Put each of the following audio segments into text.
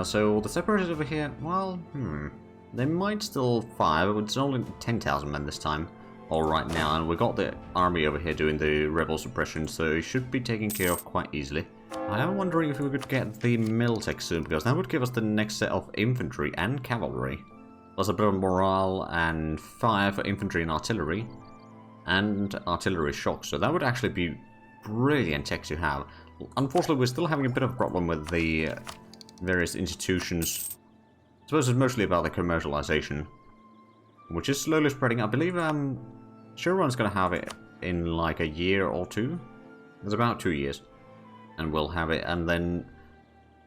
So the separators over here, well, they might still fire, but it's only 10,000 men this time, or right now, and we got the army over here doing the rebel suppression, so it should be taken care of quite easily. I am wondering if we could get the Miltech soon, because that would give us the next set of infantry and cavalry. Plus a bit of morale and fire for infantry and artillery shock, so that would actually be brilliant tech to have. Unfortunately, we're still having a bit of a problem with the various institutions. I suppose it's mostly about the commercialization, which is slowly spreading. I believe Showrun's going to have it in like a year or two. It's about 2 years, and we'll have it, and then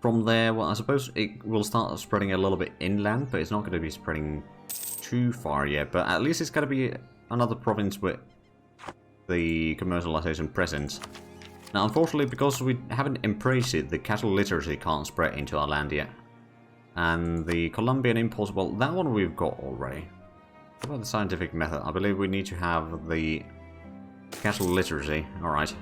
from there, well, I suppose it will start spreading a little bit inland, but it's not going to be spreading too far yet. But at least it's going to be another province with the commercialization presence. Now, unfortunately, because we haven't embraced it, the cattle literacy can't spread into our land yet. And the Colombian imports, well, that one we've got already. What about the scientific method? I believe we need to have the cattle literacy. Alright.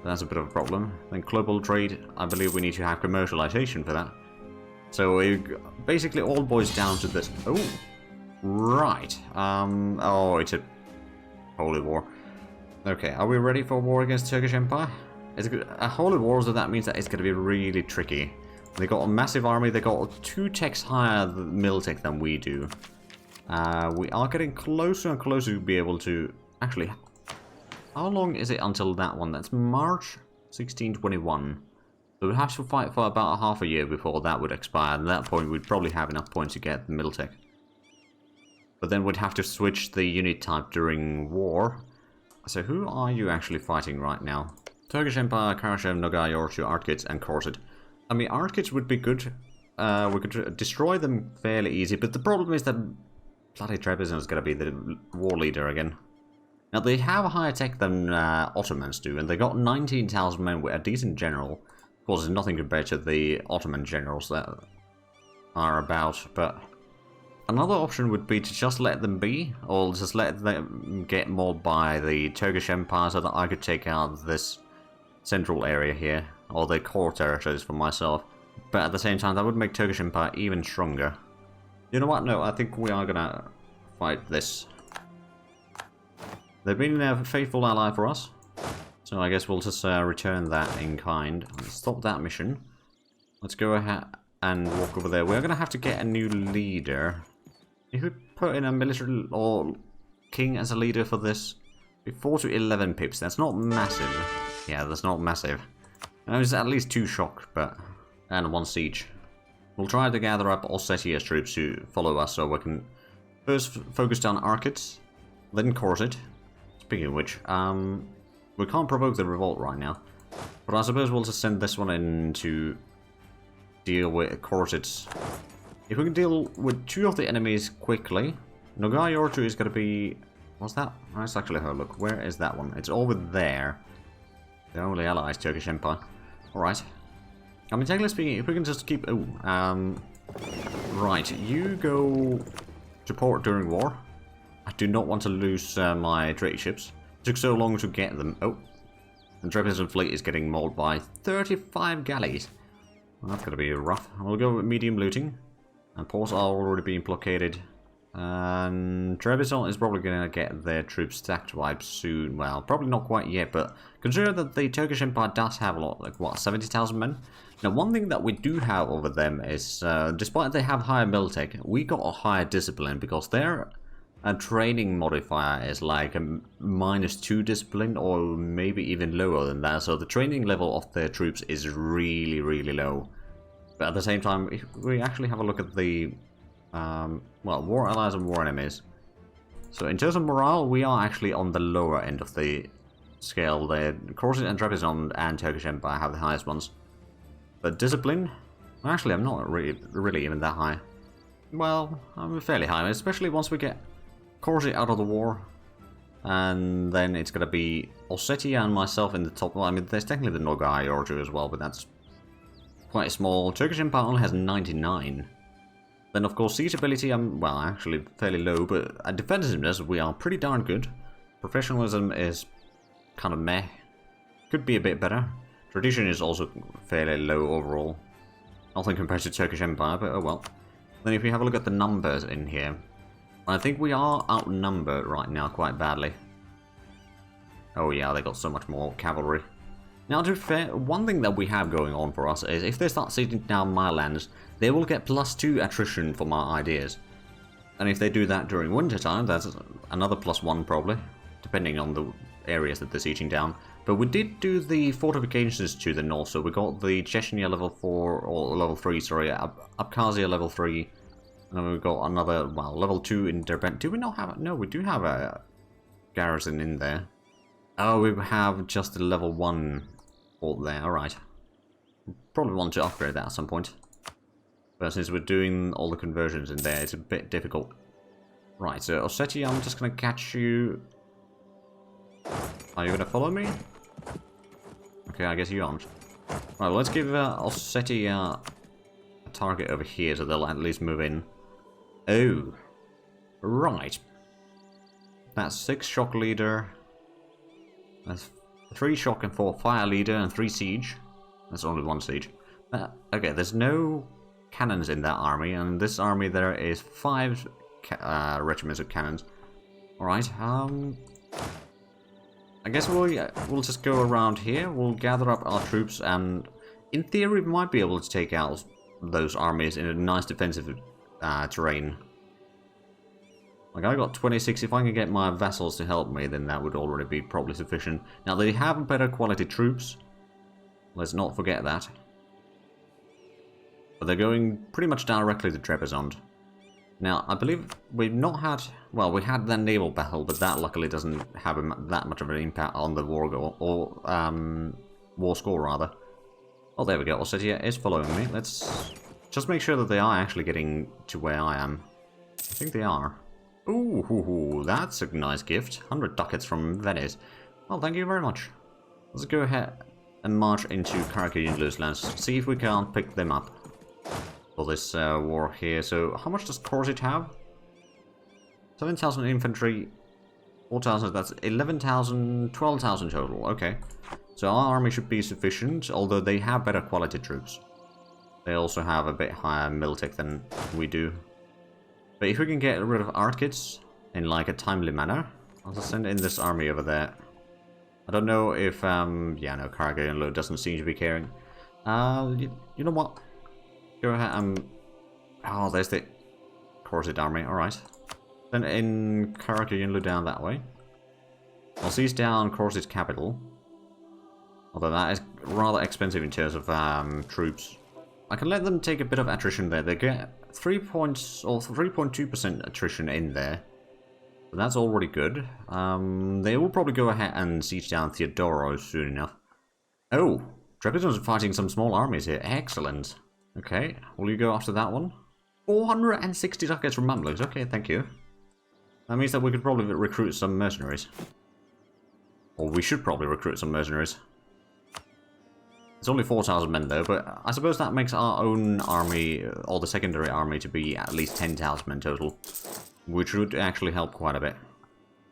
That's a bit of a problem. Then global trade, I believe we need to have commercialization for that. So it basically all boils down to this. Oh, right. Oh, it's a holy war. Okay, are we ready for war against Turkish Empire? It's a holy war, so that means that it's going to be really tricky. They got a massive army. They got 2 techs higher Miltech than we do. We are getting closer and closer to be able to actually. How long is it until that one? That's March 1621. So we'd have to fight for about half a year before that would expire. And at that point, we'd probably have enough points to get the Miltech. But then we'd have to switch the unit type during war. So who are you actually fighting right now? Turkish Empire, Karashev, Nogay, Orchu, Artkits, and Korset. I mean, Artkits would be good. We could destroy them fairly easy, but the problem is that bloody Trebizond is going to be the war leader again. Now, they have a higher tech than Ottomans do, and they got 19,000 men with a decent general. Of course, it's nothing compared to the Ottoman generals that are about, but another option would be to just let them be, or just let them get mauled by the Turkish Empire so that I could take out this central area here, or the core territories for myself. But at the same time, that would make Turkish Empire even stronger. You know what? No, I think we are gonna fight this. They've been a faithful ally for us, so I guess we'll just return that in kind. Stop that mission. Let's go ahead and walk over there. We're gonna have to get a new leader. If we put in a military or king as a leader for this, 4 to 11 pips. That's not massive. Yeah, that's not massive. There's at least 2 shock, and 1 siege. We'll try to gather up Ossetia's troops to follow us, so we can first focus down Artkits, then Korset. Speaking of which, we can't provoke the revolt right now, but I suppose we'll just send this one in to deal with Korset's. If we can deal with 2 of the enemies quickly, Nogay Orchu is going to be. What's that? Let's actually have a look. Where is that one? It's over there. The only ally is Turkish Empire. Alright. I mean, technically speaking, if we can just keep. Oh, right. You go to port during war. I do not want to lose my trade ships. It took so long to get them. Oh. The Trebizond fleet is getting mauled by 35 galleys. Well, that's going to be rough. We'll go with medium looting. And ports are already being blockaded. And Trebizond is probably going to get their troops stacked wiped soon. Well, probably not quite yet, but consider that the Turkish Empire does have a lot, like what, 70,000 men? Now, one thing that we do have over them is, despite they have higher Miltech, we got a higher discipline because their training modifier is like a -2 discipline, or maybe even lower than that. So the training level of their troops is really, really low. But at the same time, if we actually have a look at the well, war allies and war enemies. So in terms of morale, we are actually on the lower end of the scale. The Korset and Trebizond and Turkish Empire have the highest ones. But discipline? Actually, I'm not really even that high. Well, I'm fairly high, especially once we get Korset out of the war. And then it's going to be Ossetia and myself in the top. Well, I mean, there's technically the Nogay Orju as well, but that's quite small. Turkish Empire only has 99. Then, of course, siege ability, I'm, well, actually fairly low, but at defensiveness, we are pretty darn good. Professionalism is kind of meh. Could be a bit better. Tradition is also fairly low overall. Nothing compared to Turkish Empire, but oh well. Then if we have a look at the numbers in here, I think we are outnumbered right now quite badly. Oh yeah, they got so much more cavalry. Now to be fair, one thing that we have going on for us is if they start sieging down my lands, they will get +2 attrition for my ideas. And if they do that during winter time, that's another +1 probably, depending on the areas that they're sieging down. But we did do the fortifications to the north, so we got the Chechnya level 4, or level 3, sorry, Abkhazia level 3, and then we've got another, well, level 2 in Derbent. Do we not have, no, we do have a garrison in there. Oh, we have just a level 1 fort there, alright. Probably want to upgrade that at some point. But since we're doing all the conversions in there, it's a bit difficult. Right, so Ossetia, I'm just gonna catch you. Are you gonna follow me? Okay, I guess you aren't. Right, well, let's give Ossetia a target over here so they'll at least move in. Oh, right. That's 6 shock leader. That's 3 shock and 4 fire leader and 3 siege. That's only 1 siege. Okay, there's no cannons in that army, and in this army there is 5 regiments of cannons. Alright, I guess we'll just go around here, we'll gather up our troops, and in theory we might be able to take out those armies in a nice defensive terrain. Like, I got 26, if I can get my vassals to help me, then that would already be probably sufficient. Now, they have better quality troops, let's not forget that. But they're going pretty much directly to Trebizond. Now, I believe we've not had... Well, we had the naval battle, but that luckily doesn't have that much of an impact on the war goal, or war score, rather. Oh, there we go. Ossetia is following me. Let's just make sure that they are actually getting to where I am. I think they are. Ooh, that's a nice gift. 100 ducats from Venice. Well, thank you very much. Let's go ahead and march into Karakayunlu's lands. See if we can't pick them up for this war here. So, how much does Corsit have? 7,000 infantry, 4,000, that's 11,000, 12,000 total. Okay. So our army should be sufficient, although they have better quality troops. They also have a bit higher militech than we do. But if we can get rid of Arkids in like a timely manner, I'll just send in this army over there. I don't know if, yeah, no, Karakayunlu doesn't seem to be caring. You know what? Go ahead, oh, there's the Corsit army, alright. Send in Karakayunlu down that way. I'll seize down Corsit's capital. Although that is rather expensive in terms of troops. I can let them take a bit of attrition there. They get 3 points or 3.2% attrition in there. So that's already good. They will probably go ahead and siege down Theodoro soon enough. Oh, Trebizond's fighting some small armies here. Excellent. Okay, will you go after that one? 460 ducats from Mamluks. Okay, thank you. That means that we could probably recruit some mercenaries. Or we should probably recruit some mercenaries. It's only 4,000 men though, but I suppose that makes our own army, or the secondary army, to be at least 10,000 men total. Which would actually help quite a bit,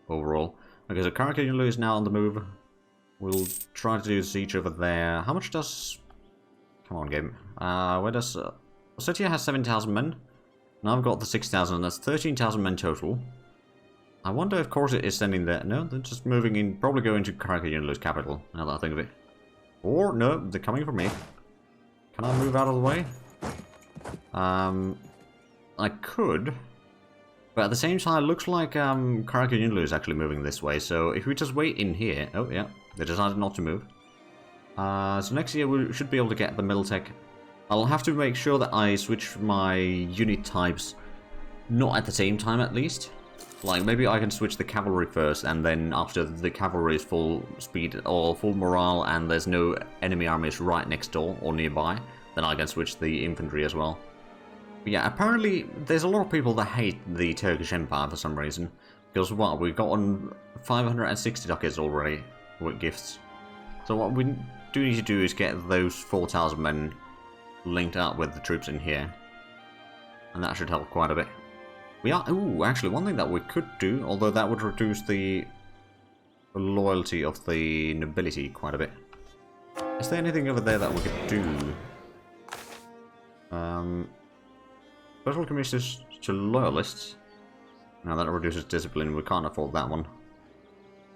overall. Okay, so Karakayunlu is now on the move. We'll try to do siege over there. How much does... Come on, game. Where does... Ossetia has 7,000 men. Now I've got the 6,000, that's 13,000 men total. I wonder if Corsit is sending there. No, they're just moving in, probably going to Karakayunlu's capital, now that I think of it. Or, no, they're coming for me. Can I move out of the way? I could. But at the same time, it looks like Karakayunlu is actually moving this way, so if we just wait in here... Oh, yeah, they decided not to move. So next year we should be able to get the Militech. I'll have to make sure that I switch my unit types, not at the same time at least. Like, maybe I can switch the cavalry first, and then after the cavalry is full speed or full morale and there's no enemy armies right next door or nearby, then I can switch the infantry as well. But yeah, apparently there's a lot of people that hate the Turkish Empire for some reason. Because, what, we've gotten 560 ducats already with gifts. So what we do need to do is get those 4,000 men linked up with the troops in here. And that should help quite a bit. We are... Ooh, actually, one thing that we could do, although that would reduce the loyalty of the nobility quite a bit. Is there anything over there that we could do? Special commissions to loyalists. Now that reduces discipline, we can't afford that one.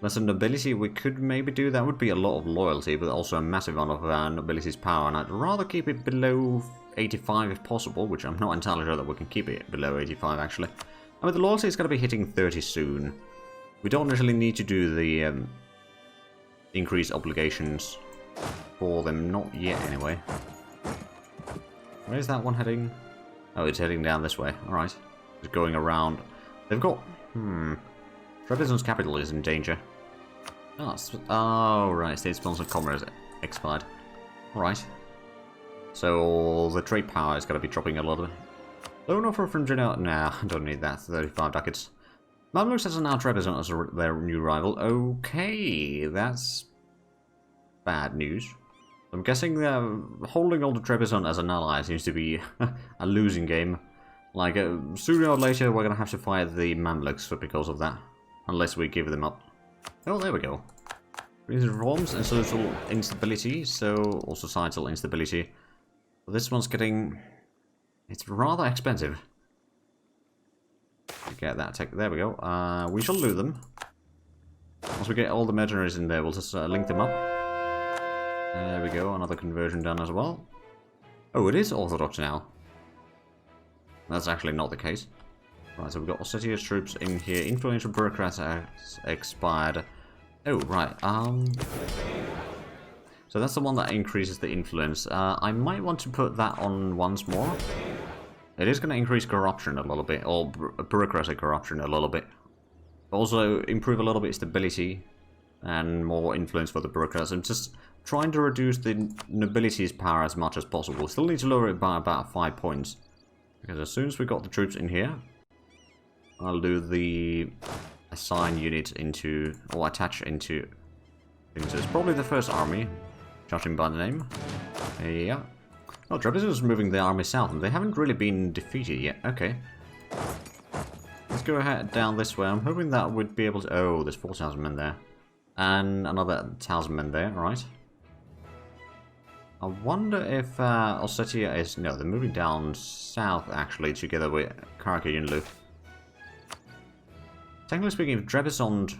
Lesser nobility, we could maybe do. That would be a lot of loyalty, but also a massive amount of nobility's power, and I'd rather keep it below 85 if possible, which I'm not entirely sure that we can keep it below 85 actually. I mean, the loyalty is going to be hitting 30 soon. We don't necessarily need to do the increased obligations for them, not yet anyway. Where's that one heading? Oh, it's heading down this way. Alright. It's going around. They've got... Trebizond's capital is in danger. Oh, right. State-sponsored commerce expired. Alright. So, the trade power is going to be dropping a lot. Loan offer from Genoa. Nah, I don't need that. 35 ducats. Mamluks has now Trebizond as their new rival. Okay, that's bad news. I'm guessing holding on to Trebizond as an ally seems to be a losing game. Like, sooner or later we're going to have to fight the Mamluks because of that. Unless we give them up. Oh, there we go. Reforms and social instability, or societal instability. This one's getting... It's rather expensive. Get that tech. There we go. We shall loot them. Once we get all the mercenaries in there, we'll just link them up. There we go. Another conversion done as well. Oh, it is Orthodox now. That's actually not the case. Right, so we've got Ossetia's troops in here. Influential bureaucrats has expired. Oh, right. So that's the one that increases the influence. I might want to put that on once more. It is going to increase corruption a little bit, or bureaucratic corruption a little bit. Also improve a little bit stability and more influence for the bureaucrats. I'm just trying to reduce the nobility's power as much as possible. Still need to lower it by about 5 points. Because as soon as we got the troops in here, I'll do the assign unit into, or attach into, it's probably the first army, judging by the name. Yeah. Oh, Trebizond is moving the army south, and they haven't really been defeated yet. Okay. Let's go ahead down this way. I'm hoping that we'd be able to... Oh, there's 4,000 men there. And another 1,000 men there, right. I wonder if Ossetia is... No, they're moving down south, actually, together with Karakayunlu. Technically speaking, if Trebizond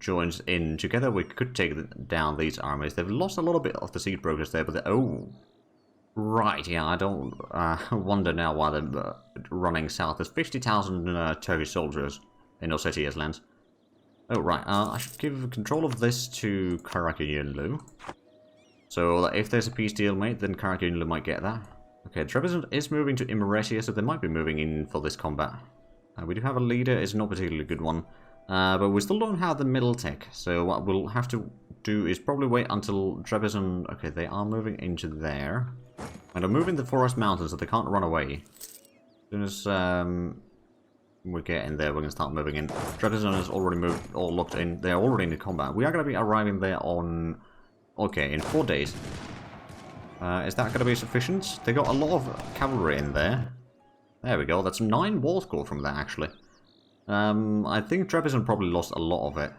joins in, together we could take down these armies. They've lost a little bit of the siege progress there, but... Oh... Right, yeah, I don't wonder now why they're running south. There's 50,000 Turkish soldiers in Ossetia's lands. Oh, right, I should give control of this to Karakayunlu. So that if there's a peace deal made, then Karakayunlu might get that. Okay, Trebizond is moving to Imereti, so they might be moving in for this combat. We do have a leader, it's not a particularly good one. But we still don't have the middle tech, so what we'll have to do is probably wait until Trebizond... Okay, they are moving into there. And they're moving the forest mountains so they can't run away. As soon as we get in there, we're going to start moving in. Trebizond has already moved, or locked in. They're already in combat. We are going to be arriving there on... Okay, in 4 days. Is that going to be sufficient? They got a lot of cavalry in there. There we go. That's 9 war score from that, actually. I think Trebizond probably lost a lot of it.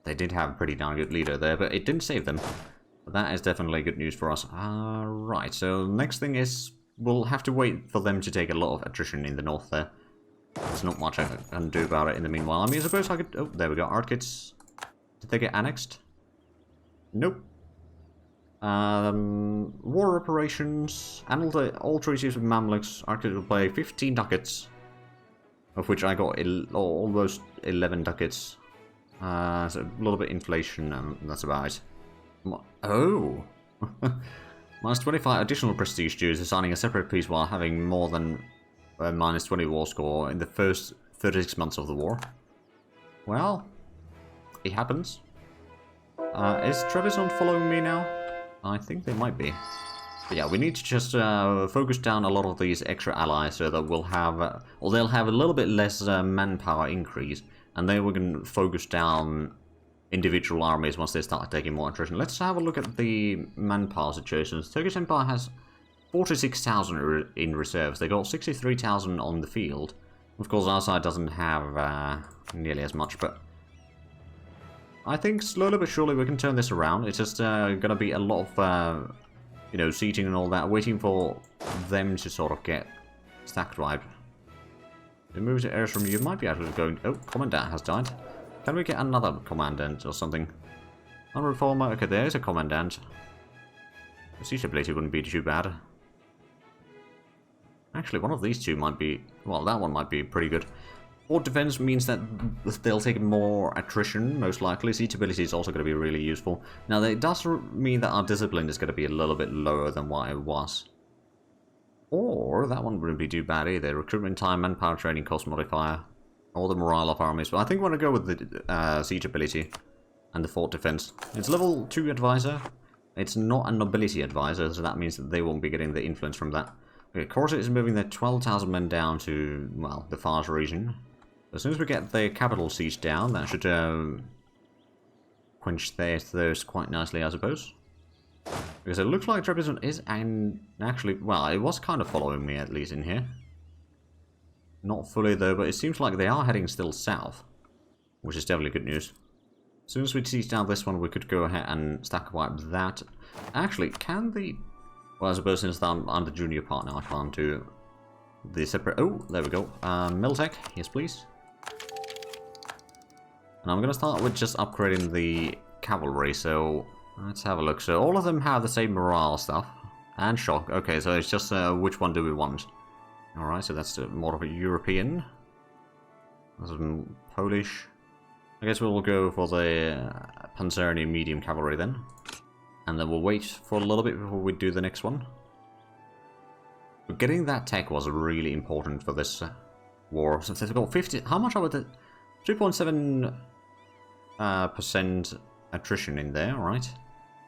They did have a pretty darn good leader there, but it didn't save them. But that is definitely good news for us. Right, so next thing is we'll have to wait for them to take a lot of attrition in the north there. There's not much I can do about it in the meanwhile. I mean, I suppose I could... Oh, there we go. Arkits. Did they get annexed? Nope. War operations. And all treaties with Mamluks. Arkits will pay 15 ducats. Of which I got almost 11 ducats. So a little bit inflation, and that's about it. Oh! Minus 25 additional prestige due to signing a separate peace while having more than minus 20 war score in the first 36 months of the war. Well, it happens. Is Trebizond following me now? I think they might be. But yeah, we need to just focus down a lot of these extra allies so that we'll have, or they'll have a little bit less manpower increase, and then we can focus down individual armies once they start taking more attrition. Let's have a look at the manpower situations. Turkish Empire has 46,000 in reserves. They got 63,000 on the field. Of course, our side doesn't have nearly as much, but I think slowly but surely we can turn this around. It's just going to be a lot of you know, sieging and all that, waiting for them to sort of get stacked right. It moves to Airstream, you might be actually going... Oh, Commandant has died. Can we get another Commandant or something? Non-reformer, okay, there is a Commandant. The siege ability wouldn't be too bad. Actually, one of these two might be... Well, that one might be pretty good. Fort defense means that they'll take more attrition, most likely. Siege ability is also going to be really useful. Now, it does mean that our discipline is going to be a little bit lower than what it was. Or, that one wouldn't be too bad either. Recruitment time, manpower training cost modifier, or the morale of armies. But I think we're going to go with the siege ability and the fort defense. It's level 2 advisor. It's not a nobility advisor, so that means that they won't be getting the influence from that. Okay, Corset is moving their 12,000 men down to, well, the Fars region. As soon as we get the capital siege down, that should quench their thirst quite nicely, I suppose. Because it looks like Trebizond is actually, well, it was kind of following me at least in here. Not fully though, but it seems like they are heading still south, which is definitely good news. As soon as we siege down this one, we could go ahead and stack wipe that. Actually, can the... Well, I suppose since I'm the junior partner, I can't do the separate... Oh, there we go. Miltech, yes please. And I'm going to start with just upgrading the cavalry, so let's have a look. So all of them have the same morale stuff. And shock. Okay, so it's just which one do we want? Alright, so that's more of a European. That's Polish. I guess we'll go for the Panzerny medium cavalry then. And then we'll wait for a little bit before we do the next one. But getting that tech was really important for this war. So they've got 50... How much are the... 3.7% attrition in there, right?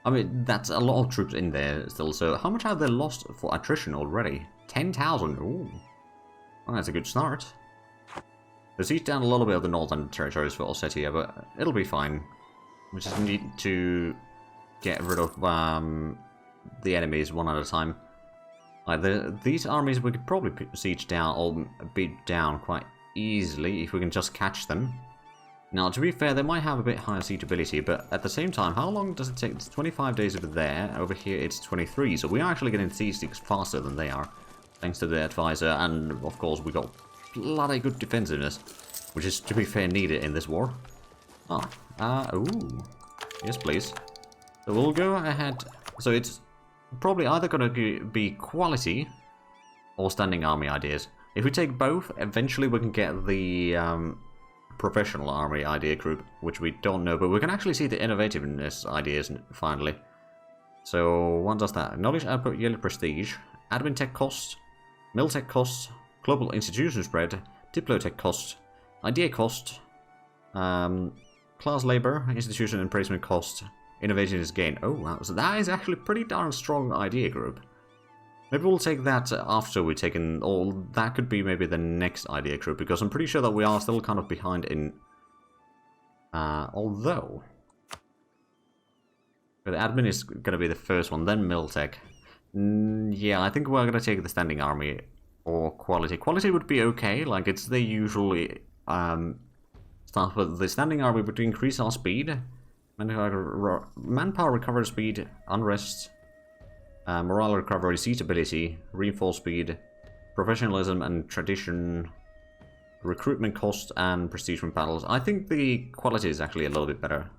I mean, that's a lot of troops in there still. So how much have they lost for attrition already? 10,000. Ooh. Well, that's a good start. They siege down a little bit of the northern territories for Ossetia, but it'll be fine. We just need to get rid of the enemies one at a time. Like these armies we could probably siege down or beat down quite easily if we can just catch them. Now, to be fair, they might have a bit higher siege ability, but at the same time, how long does it take? It's 25 days over there. Over here, it's 23, so we are actually getting siege faster than they are, thanks to the advisor, and of course, we got bloody good defensiveness, which is, to be fair, needed in this war. Ooh. Yes, please. So we'll go ahead. So it's probably either going to be quality or standing army ideas. If we take both, eventually we can get the professional army idea group, which we don't know, but we can actually see the innovativeness ideas finally. So what does that? Knowledge output, yearly prestige, admin tech cost, mil tech cost, global institution spread, diplotech cost, idea cost, class labor, institution and placement cost, innovativeness gain. Oh wow, so that is actually pretty darn strong idea group. Maybe we'll take that after we've taken, or that could be maybe the next idea group, because I'm pretty sure that we are still kind of behind in, although, the admin is going to be the first one, then Miltech. Yeah, I think we're going to take the standing army, or quality. Quality would be okay, like it's the usually stuff, but the standing army would increase our speed, manpower recovery speed, unrest, morale recovery, siege ability, reinforced speed, professionalism and tradition, recruitment cost, and prestige from battles. I think the quality is actually a little bit better.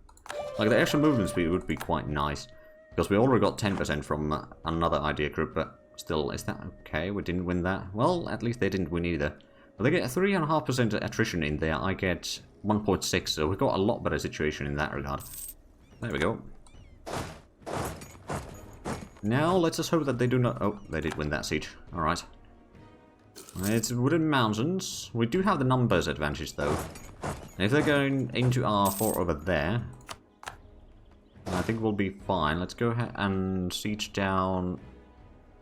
Like the extra movement speed would be quite nice, because we already got 10% from another idea group, but still, is that okay? We didn't win that. Well, at least they didn't win either. But they get 3.5% attrition in there, I get 1.6, so we've got a lot better situation in that regard. There we go. Now, let's just hope that they do not... Oh, they did win that siege. Alright. It's wooden mountains. We do have the numbers advantage, though. And if they're going into our fort over there, I think we'll be fine. Let's go ahead and siege down...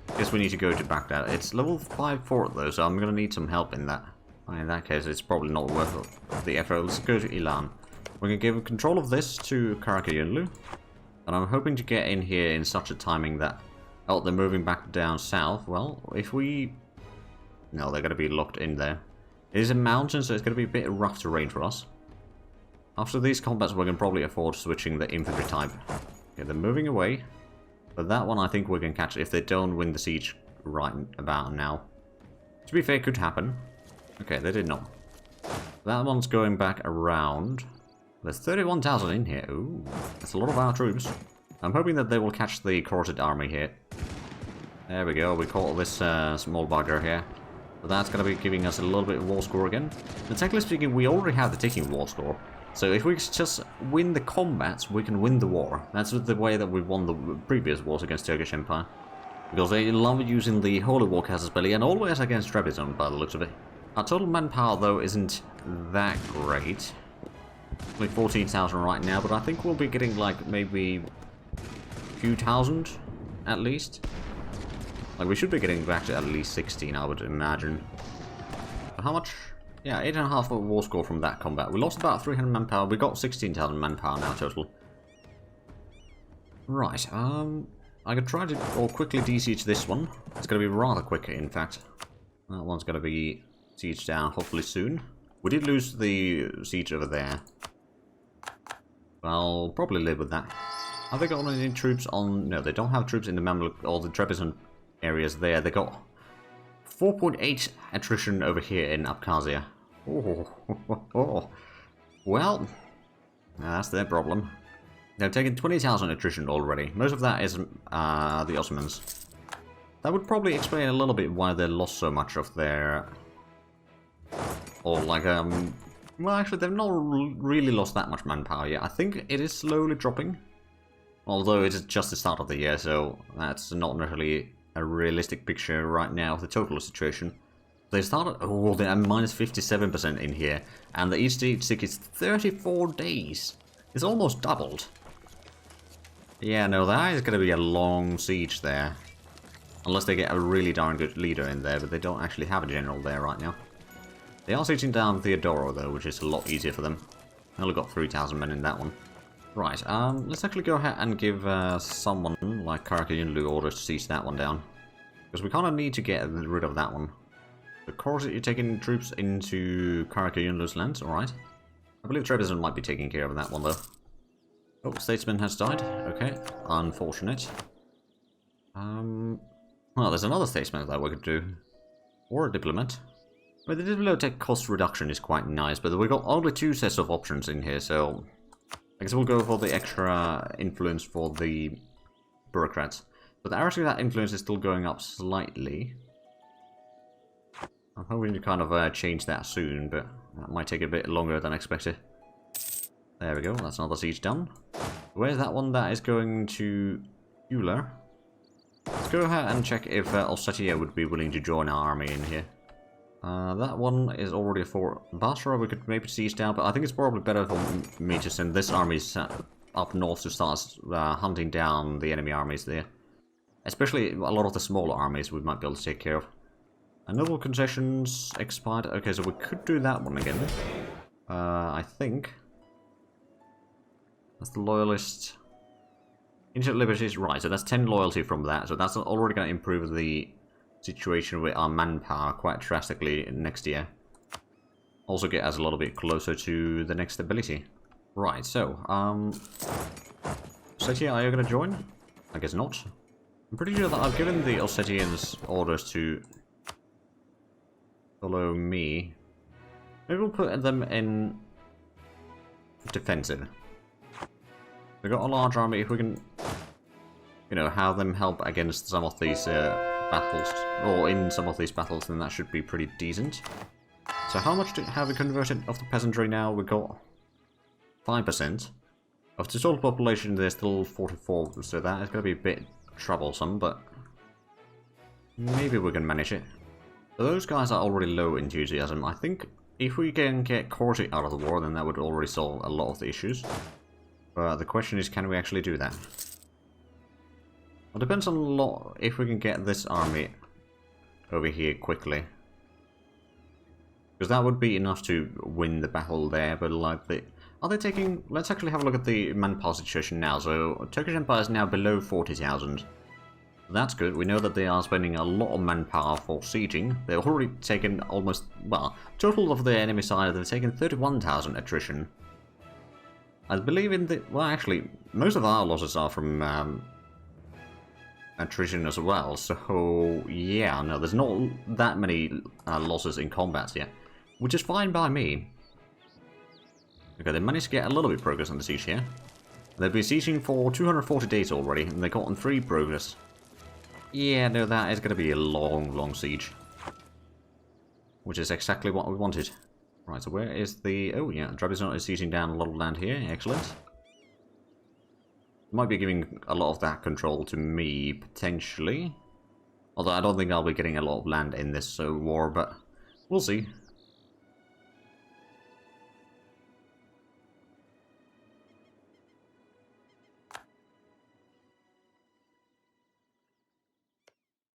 I guess we need to go to Baghdad. It's level 5 fort, though, so I'm going to need some help in that. In that case, it's probably not worth the effort. Let's go to Ilan. We're going to give control of this to Karakayunlu. And I'm hoping to get in here in such a timing that... Oh, they're moving back down south. Well, if we... No, they're going to be locked in there. It is a mountain, so it's going to be a bit rough terrain for us. After these combats, we can probably afford switching the infantry type. Okay, they're moving away. But that one I think we can catch if they don't win the siege right about now. To be fair, it could happen. Okay, they did not. That one's going back around. There's 31,000 in here. Ooh, that's a lot of our troops. I'm hoping that they will catch the Corset army here. There we go, we caught this small bugger here. But that's going to be giving us a little bit of war score again. But technically speaking, we already have the ticking war score. So if we just win the combats, we can win the war. That's the way that we won the previous wars against Turkish Empire. Because they love using the Holy War casus belli, and always against Trebizond by the looks of it. Our total manpower, though, isn't that great. Only 14,000 right now, but I think we'll be getting, like, maybe a few thousand, at least. Like, we should be getting back to at least 16, I would imagine. But how much? Yeah, 8.5 war score from that combat. We lost about 300 manpower. We got 16,000 manpower now total. Right, I could try to quickly de-siege this one. It's going to be rather quick, in fact. That one's going to be sieged down, hopefully soon. We did lose the siege over there. I'll probably live with that. Have they got any troops on... No, they don't have troops in the Mamluk or the Trebizond areas there. They got 4.8 attrition over here in Abkhazia. Oh. Well, that's their problem. They've taken 20,000 attrition already. Most of that is the Ottomans. That would probably explain a little bit why they lost so much of their... Or like, well, actually, they've not really lost that much manpower yet. I think it is slowly dropping. Although it is just the start of the year, so that's not necessarily a realistic picture right now of the total situation. They started... Oh, they're at minus 57% in here. And the each siege is 34 days. It's almost doubled. Yeah, no, that is going to be a long siege there. Unless they get a really darn good leader in there, but they don't actually have a general there right now. They are sieging down Theodoro, though, which is a lot easier for them. They only got 3,000 men in that one. Right, let's actually go ahead and give someone like Karakayunlu orders to siege that one down. Because we kind of need to get rid of that one. Of course, you're taking troops into Karakayunlu's lands, alright. I believe Trebizond might be taking care of that one, though. Oh, statesman has died. Okay, unfortunate. Well, there's another statesman that we could do. Or a diplomat. But the diplomatic cost reduction is quite nice, but we've got only 2 sets of options in here, so... I guess we'll go for the extra influence for the bureaucrats. But actually that influence is still going up slightly. I'm hoping to kind of change that soon, but that might take a bit longer than expected. There we go, that's another siege done. Where's that one that is going to Euler? Let's go ahead and check if Ossetia would be willing to join our army in here. That one is already for Basra. We could maybe siege down, but I think it's probably better for me to send this army up north to start hunting down the enemy armies there. Especially a lot of the smaller armies we might be able to take care of. Noble concessions expired. Okay, so we could do that one again. I think. That's the loyalist. Ancient liberties, right, so that's 10 loyalty from that. So that's already going to improve the situation with our manpower quite drastically next year. Also get us a little bit closer to the next ability. Right, so, Ossetia, are you going to join? I guess not. I'm pretty sure that I've given the Ossetians orders to follow me. Maybe we'll put them in defensive. We've got a large army. If we can, you know, have them help against some of these battles, or in some of these battles, then that should be pretty decent. So how much have we converted of the peasantry now? We got 5%. Of the total population, there's still 44, so that is going to be a bit troublesome, but maybe we can manage it. So those guys are already low enthusiasm. I think if we can get Corsi out of the war, then that would already solve a lot of the issues. But the question is, can we actually do that? It depends on a lot if we can get this army over here quickly. Because that would be enough to win the battle there, but like are they taking... Let's actually have a look at the manpower situation now. So Turkish Empire is now below 40,000. That's good. We know that they are spending a lot of manpower for sieging. They've already taken almost... Well, total of the enemy side, they've taken 31,000 attrition. I believe in the... Well, actually, most of our losses are from attrition as well, so yeah, no, there's not that many losses in combat yet, which is fine by me. Okay, they managed to get a little bit of progress on the siege here. They've been sieging for 240 days already, and they've gotten 3 progress. Yeah, no, that is going to be a long, long siege. Which is exactly what we wanted. Right, so where is the... Oh, yeah, Trebizond is sieging down a lot of land here. Excellent. Might be giving a lot of that control to me, potentially. Although I don't think I'll be getting a lot of land in this war, but we'll see.